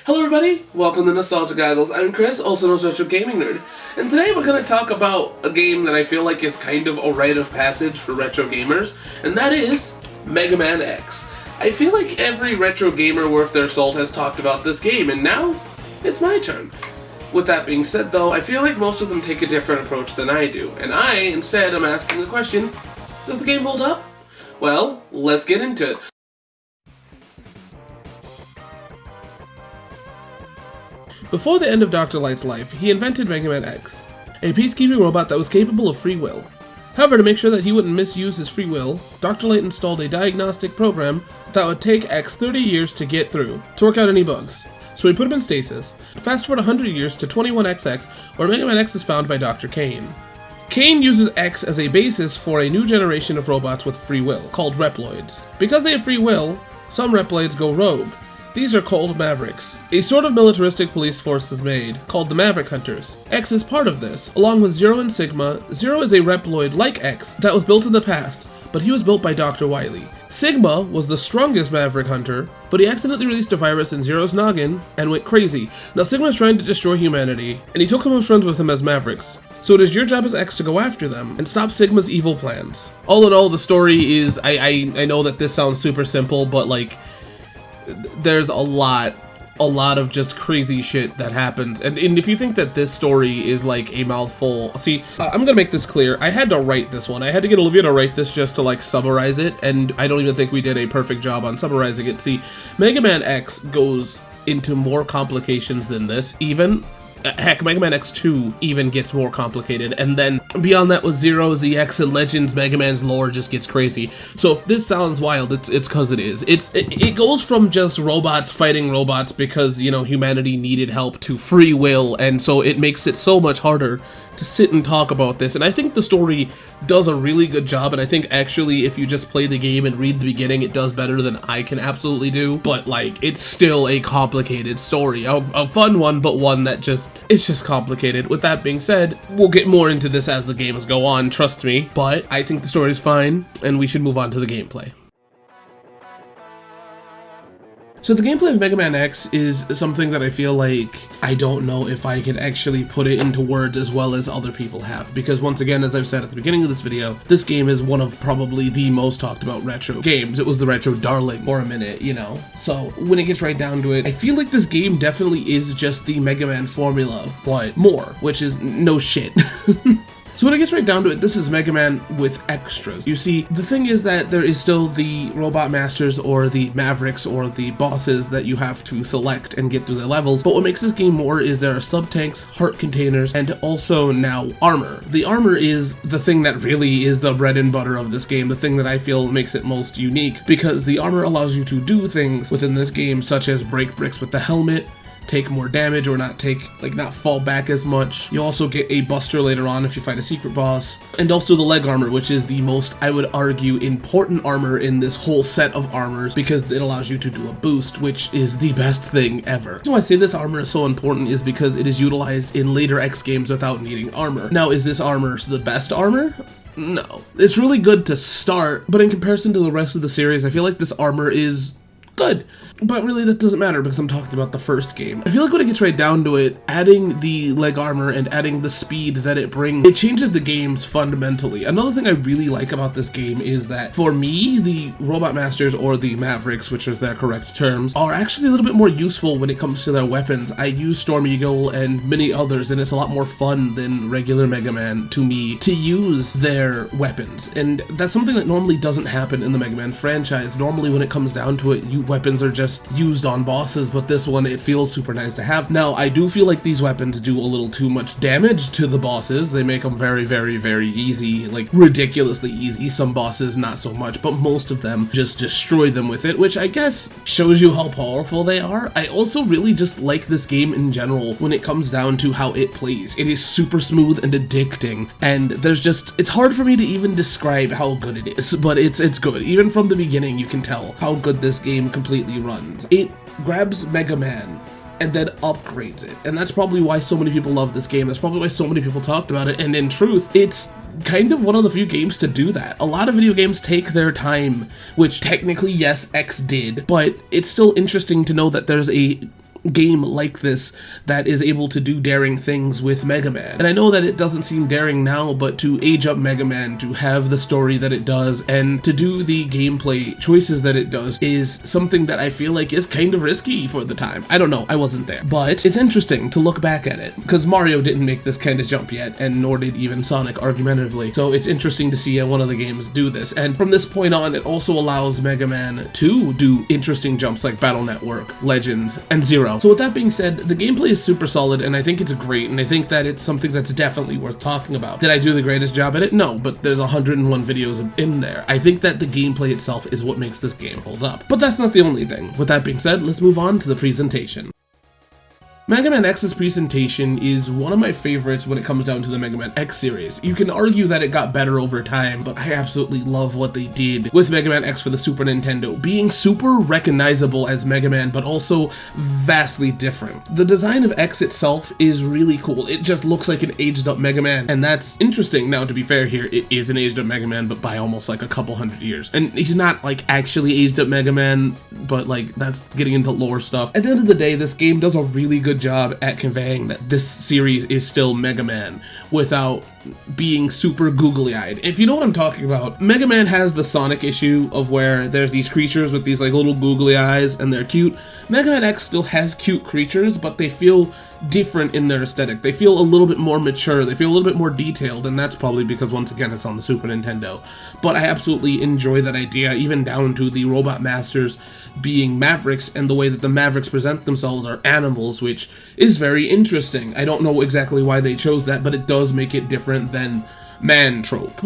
Hello everybody, welcome to Nostalgia Goggles. I'm Chris, also known as Retro Gaming Nerd, and today we're going to talk about a game that I feel like is kind of a rite of passage for retro gamers, and that is Mega Man X. I feel like every retro gamer worth their salt has talked about this game, and now it's my turn. With that being said though, I feel like most of them take a different approach than I do, and I, instead, am asking the question, does the game hold up? Well, let's get into it. Before the end of Dr. Light's life, he invented Mega Man X, a peacekeeping robot that was capable of free will. However, to make sure that he wouldn't misuse his free will, Dr. Light installed a diagnostic program that would take X 30 years to get through, to work out any bugs. So he put him in stasis. Fast forward 100 years to 21XX, where Mega Man X is found by Dr. Kane. Kane uses X as a basis for a new generation of robots with free will, called Reploids. Because they have free will, some Reploids go rogue. These are called Mavericks. A sort of militaristic police force is made, called the Maverick Hunters. X is part of this, along with Zero and Sigma. Zero is a Reploid like X that was built in the past, but he was built by Dr. Wily. Sigma was the strongest Maverick Hunter, but he accidentally released a virus in Zero's noggin and went crazy. Now Sigma is trying to destroy humanity, and he took some of his friends with him as Mavericks. So it is your job as X to go after them and stop Sigma's evil plans. All in all, the story is, I know that this sounds super simple, but like, there's a lot of just crazy shit that happens, and if you think that this story is like a mouthful, see, I'm gonna make this clear. I had to write this one. I had to get Olivia to write this just to like summarize it, and I don't even think we did a perfect job on summarizing it. See, Mega Man X goes into more complications than this even. Heck, Mega Man X2 even gets more complicated, and then beyond that with Zero, ZX, and Legends, Mega Man's lore just gets crazy. So if this sounds wild, it's cause it is. It goes from just robots fighting robots because, you know, humanity needed help to free will, and so it makes it so much harder to sit and talk about this, and I think the story does a really good job, and I think actually if you just play the game and read the beginning, it does better than I can absolutely do, but like, it's still a complicated story, a fun one, but one that it's just complicated. With that being said, we'll get more into this as the games go on, trust me, but I think the story's fine, and we should move on to the gameplay. So the gameplay of Mega Man X is something that I feel like I don't know if I can actually put it into words as well as other people have, because once again, as I've said at the beginning of this video, this game is one of probably the most talked about retro games. It was the retro darling for a minute, you know? So when it gets right down to it, I feel like this game definitely is just the Mega Man formula, but more, which is no shit. So when it gets right down to it, this is Mega Man with extras. You see, the thing is that there is still the Robot Masters or the Mavericks or the bosses that you have to select and get through the levels, but what makes this game more is there are sub-tanks, heart containers, and also now armor. The armor is the thing that really is the bread and butter of this game, the thing that I feel makes it most unique, because the armor allows you to do things within this game, such as break bricks with the helmet, take more damage or not fall back as much. You also get a buster later on if you fight a secret boss, and also the leg armor, which is the most, I would argue, important armor in this whole set of armors, because it allows you to do a boost, which is the best thing ever. The reason why I say this armor is so important is because it is utilized in later X games without needing armor. Now, is this armor the best armor? No. It's really good to start, but in comparison to the rest of the series, I feel like this armor is good, but really that doesn't matter because I'm talking about the first game. I feel like when it gets right down to it, adding the leg armor and adding the speed that it brings, it changes the games fundamentally. Another thing I really like about this game is that, for me, the Robot Masters or the Mavericks, which is their correct terms, are actually a little bit more useful when it comes to their weapons. I use Storm Eagle and many others, and it's a lot more fun than regular Mega Man to me to use their weapons, and that's something that normally doesn't happen in the Mega Man franchise. Normally when it comes down to it, weapons are just used on bosses, but this one, it feels super nice to have. Now, I do feel like these weapons do a little too much damage to the bosses. They make them very, very, very easy, like ridiculously easy. Some bosses not so much, but most of them just destroy them with it, which I guess shows you how powerful they are. I also really just like this game in general when it comes down to how it plays. It is super smooth and addicting, and it's hard for me to even describe how good it is, but it's good. Even from the beginning, you can tell how good this game completely runs. It grabs Mega Man and then upgrades it, and that's probably why so many people love this game. That's probably why so many people talked about it, and in truth, it's kind of one of the few games to do that. A lot of video games take their time, which technically, yes, X did, but it's still interesting to know that there's a game like this that is able to do daring things with Mega Man. And I know that it doesn't seem daring now, but to age up Mega Man, to have the story that it does, and to do the gameplay choices that it does is something that I feel like is kind of risky for the time. I don't know, I wasn't there. But it's interesting to look back at it, because Mario didn't make this kind of jump yet, and nor did even Sonic argumentatively. So it's interesting to see one of the games do this. And from this point on, it also allows Mega Man to do interesting jumps like Battle Network, Legends, and Zero. So with that being said, the gameplay is super solid, and I think it's great, and I think that it's something that's definitely worth talking about. Did I do the greatest job at it? No, but there's 101 videos in there. I think that the gameplay itself is what makes this game hold up. But that's not the only thing. With that being said, let's move on to the presentation. Mega Man X's presentation is one of my favorites when it comes down to the Mega Man X series. You can argue that it got better over time, but I absolutely love what they did with Mega Man X for the Super Nintendo, being super recognizable as Mega Man, but also vastly different. The design of X itself is really cool. It just looks like an aged up Mega Man, and that's interesting. Now, to be fair here, it is an aged up Mega Man, but by almost like a couple hundred years. And he's not like actually aged up Mega Man, but like that's getting into lore stuff. At the end of the day, this game does a really good job at conveying that this series is still Mega Man without being super googly-eyed. If you know what I'm talking about, Mega Man has the Sonic issue of where there's these creatures with these like little googly eyes and they're cute. Mega Man X still has cute creatures, but they feel different in their aesthetic. They feel a little bit more mature, they feel a little bit more detailed, and that's probably because once again it's on the Super Nintendo. But I absolutely enjoy that idea, even down to the Robot Masters being Mavericks, and the way that the Mavericks present themselves are animals, which is very interesting. I don't know exactly why they chose that, but it does make it different than man trope.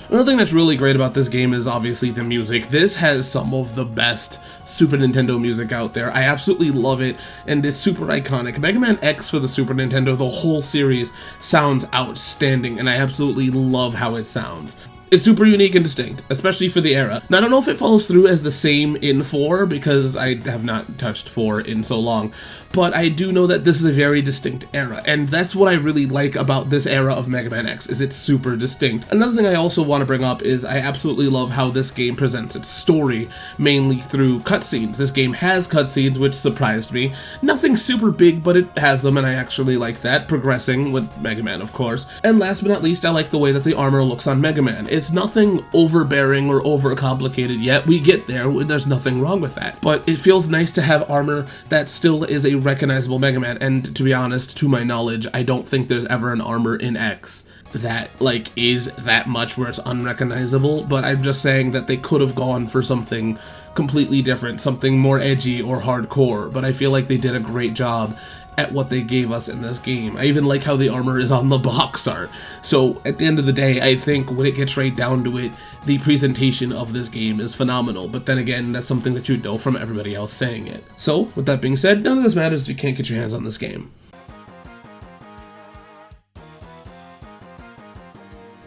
Another thing that's really great about this game is obviously the music. This has some of the best Super Nintendo music out there. I absolutely love it, and it's super iconic. Mega Man X for the Super Nintendo, the whole series, sounds outstanding, and I absolutely love how it sounds. It's super unique and distinct, especially for the era. Now, I don't know if it follows through as the same in 4, because I have not touched 4 in so long, but I do know that this is a very distinct era, and that's what I really like about this era of Mega Man X, is it's super distinct. Another thing I also want to bring up is I absolutely love how this game presents its story, mainly through cutscenes. This game has cutscenes, which surprised me. Nothing super big, but it has them, and I actually like that, progressing with Mega Man, of course. And last but not least, I like the way that the armor looks on Mega Man. It's nothing overbearing or overcomplicated yet. We get there, there's nothing wrong with that. But it feels nice to have armor that still is a recognizable Mega Man, and to be honest, to my knowledge, I don't think there's ever an armor in X that like is that much where it's unrecognizable, but I'm just saying that they could have gone for something completely different, something more edgy or hardcore, but I feel like they did a great job at what they gave us in this game. I even like how the armor is on the box art. So at the end of the day, I think when it gets right down to it, the presentation of this game is phenomenal. But then again, that's something that you'd know from everybody else saying it. So with that being said, none of this matters if you can't get your hands on this game.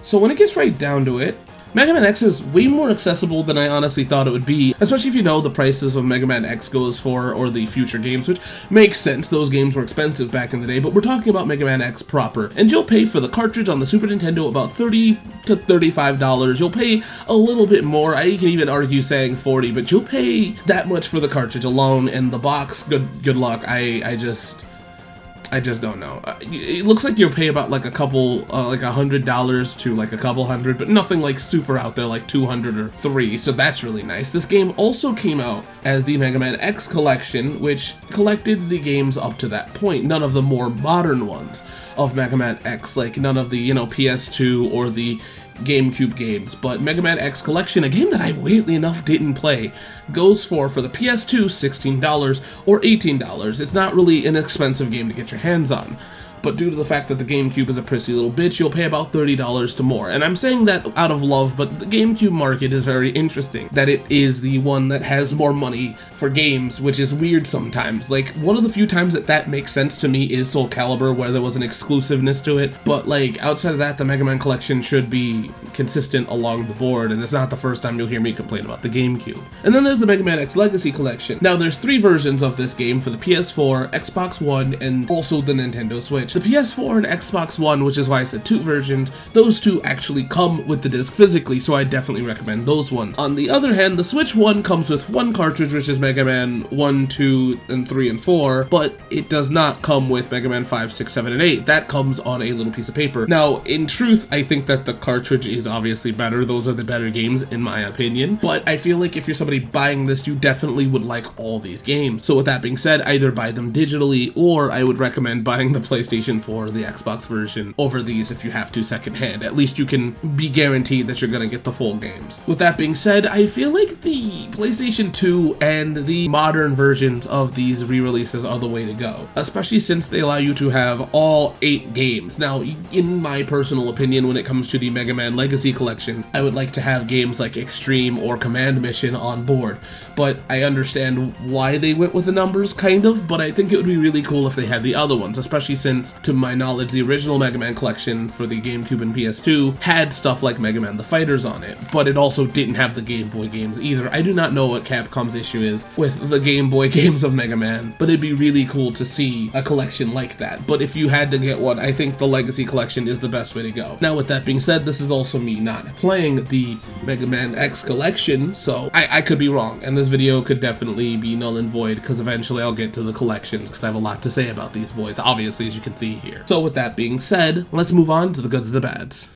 So when it gets right down to it, Mega Man X is way more accessible than I honestly thought it would be, especially if you know the prices of Mega Man X goes for, or the future games, which makes sense, those games were expensive back in the day, but we're talking about Mega Man X proper, and you'll pay for the cartridge on the Super Nintendo about $30 to $35, you'll pay a little bit more, I can even argue saying $40, but you'll pay that much for the cartridge alone, and the box, good luck, I just don't know. It looks like you'll pay about like a couple, like $100 to like a couple hundred, but nothing like super out there like 200 or 3, so that's really nice. This game also came out as the Mega Man X collection, which collected the games up to that point, none of the more modern ones of Mega Man X, like none of the, you know, PS2 or the GameCube games, but Mega Man X Collection, a game that I weirdly enough didn't play, goes for the PS2 $16 or $18. It's not really an expensive game to get your hands on, but due to the fact that the GameCube is a prissy little bitch, you'll pay about $30 to more. And I'm saying that out of love, but the GameCube market is very interesting, that it is the one that has more money for games, which is weird sometimes. Like, one of the few times that makes sense to me is Soul Calibur, where there was an exclusiveness to it, but like, outside of that, the Mega Man Collection should be consistent along the board, and it's not the first time you'll hear me complain about the GameCube. And then there's the Mega Man X Legacy Collection. Now, there's 3 versions of this game for the PS4, Xbox One, and also the Nintendo Switch. Switch. The PS4 and Xbox One, which is why I said 2 versions, those two actually come with the disc physically, so I definitely recommend those ones. On the other hand, the Switch one comes with one cartridge, which is Mega Man 1, 2, and 3, and 4, but it does not come with Mega Man 5, 6, 7, and 8. That comes on a little piece of paper. Now, in truth, I think that the cartridge is obviously better. Those are the better games, in my opinion, but I feel like if you're somebody buying this, you definitely would like all these games. So with that being said, either buy them digitally, or I would recommend buying the PlayStation 4 or the Xbox version over these if you have to secondhand. At least you can be guaranteed that you're gonna get the full games. With that being said, I feel like the PlayStation 2 and the modern versions of these re-releases are the way to go, especially since they allow you to have all 8 games. Now, in my personal opinion, when it comes to the Mega Man Legacy Collection, I would like to have games like Extreme or Command Mission on board, but I understand why they went with the numbers, kind of, but I think it would be really cool if they had the other ones, especially since, to my knowledge, the original Mega Man collection for the GameCube and PS2 had stuff like Mega Man The Fighters on it, but it also didn't have the Game Boy games either. I do not know what Capcom's issue is with the Game Boy games of Mega Man, but it'd be really cool to see a collection like that. But if you had to get one, I think the Legacy Collection is the best way to go. Now, with that being said, this is also me not playing the Mega Man X collection, so I could be wrong, and this video could definitely be null and void, because eventually I'll get to the collections, because I have a lot to say about these boys, obviously, as you can see here. So with that being said, let's move on to the goods and the bads.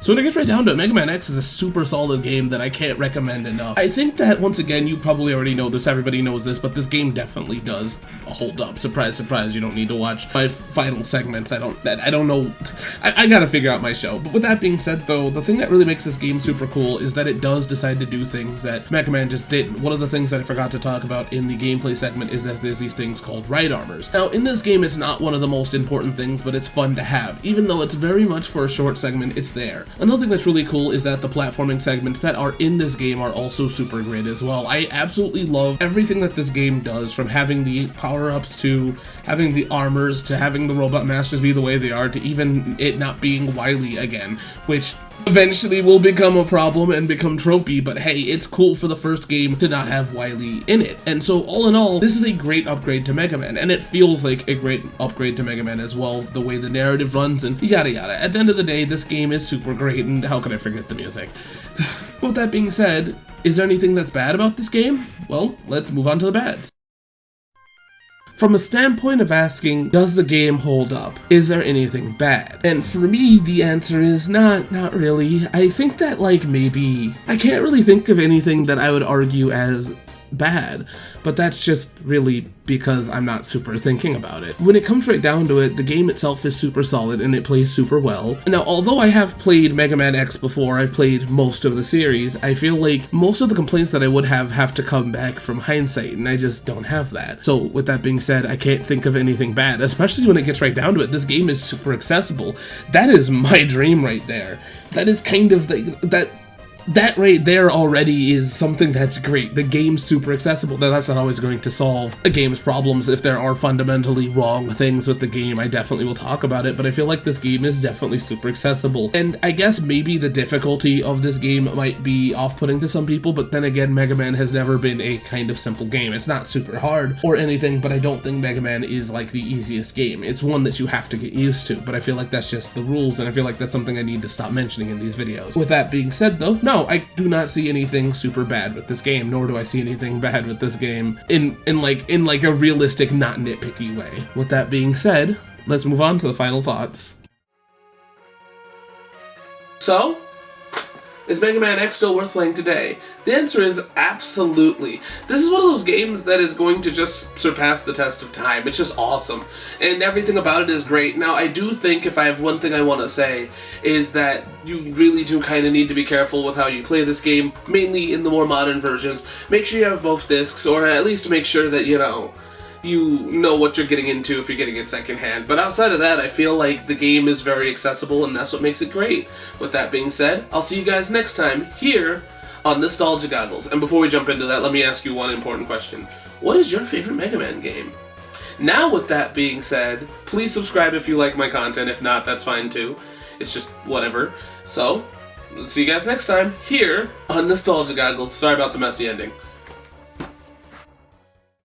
So when it gets right down to it, Mega Man X is a super solid game that I can't recommend enough. I think that, once again, you probably already know this, everybody knows this, but this game definitely does hold up. Surprise, surprise, you don't need to watch my final segments. I don't know. I gotta figure out my show. But with that being said, though, the thing that really makes this game super cool is that it does decide to do things that Mega Man just didn't. One of the things that I forgot to talk about in the gameplay segment is that there's these things called right armors. Now, in this game, it's not one of the most important things, but it's fun to have. Even though it's very much for a short segment, it's there. Another thing that's really cool is that the platforming segments that are in this game are also super great as well. I absolutely love everything that this game does, from having the power-ups to having the armors to having the robot masters be the way they are to even it not being Wily again, which eventually will become a problem and become tropey, but hey, it's cool for the first game to not have Wily in it. And so all in all, this is a great upgrade to Mega Man, and it feels like a great upgrade to Mega Man as well, the way the narrative runs and yada yada. At the end of the day, this game is super great, and how could I forget the music? With that being said, is there anything that's bad about this game? Well, let's move on to the bads. From a standpoint of asking, does the game hold up? Is there anything bad? And for me, the answer is not really. I think that, like, maybe, I can't really think of anything that I would argue as bad, but that's just really because I'm not super thinking about it. When it comes right down to it, the game itself is super solid and it plays super well. Now, although I have played Mega Man X before, I've played most of the series, I feel like most of the complaints that I would have to come back from hindsight, and I just don't have that. So with that being said, I can't think of anything bad, especially when it gets right down to it. This game is super accessible. That is my dream right there. That is kind of that right there already is something that's great. The game's super accessible. Now, that's not always going to solve a game's problems. If there are fundamentally wrong things with the game, I definitely will talk about it, but I feel like this game is definitely super accessible. And I guess maybe the difficulty of this game might be off-putting to some people, but then again, Mega Man has never been a kind of simple game. It's not super hard or anything, but I don't think Mega Man is like the easiest game. It's one that you have to get used to, but I feel like that's just the rules, and I feel like that's something I need to stop mentioning in these videos. With that being said, though, no, I do not see anything super bad with this game, nor do I see anything bad with this game in like a realistic, not nitpicky way. With that being said, let's move on to the final thoughts. So, is Mega Man X still worth playing today? The answer is absolutely. This is one of those games that is going to just surpass the test of time. It's just awesome, and everything about it is great. Now, I do think, if I have one thing I want to say, is that you really do kind of need to be careful with how you play this game, mainly in the more modern versions. Make sure you have both discs, or at least make sure that, you know what you're getting into if you're getting it secondhand. But outside of that, I feel like the game is very accessible, and that's what makes it great. With that being said, I'll see you guys next time here on Nostalgia Goggles. And before we jump into that, let me ask you one important question. What is your favorite Mega Man game? Now, with that being said, please subscribe if you like my content. If not, that's fine too. It's just whatever. So, see you guys next time here on Nostalgia Goggles. Sorry about the messy ending.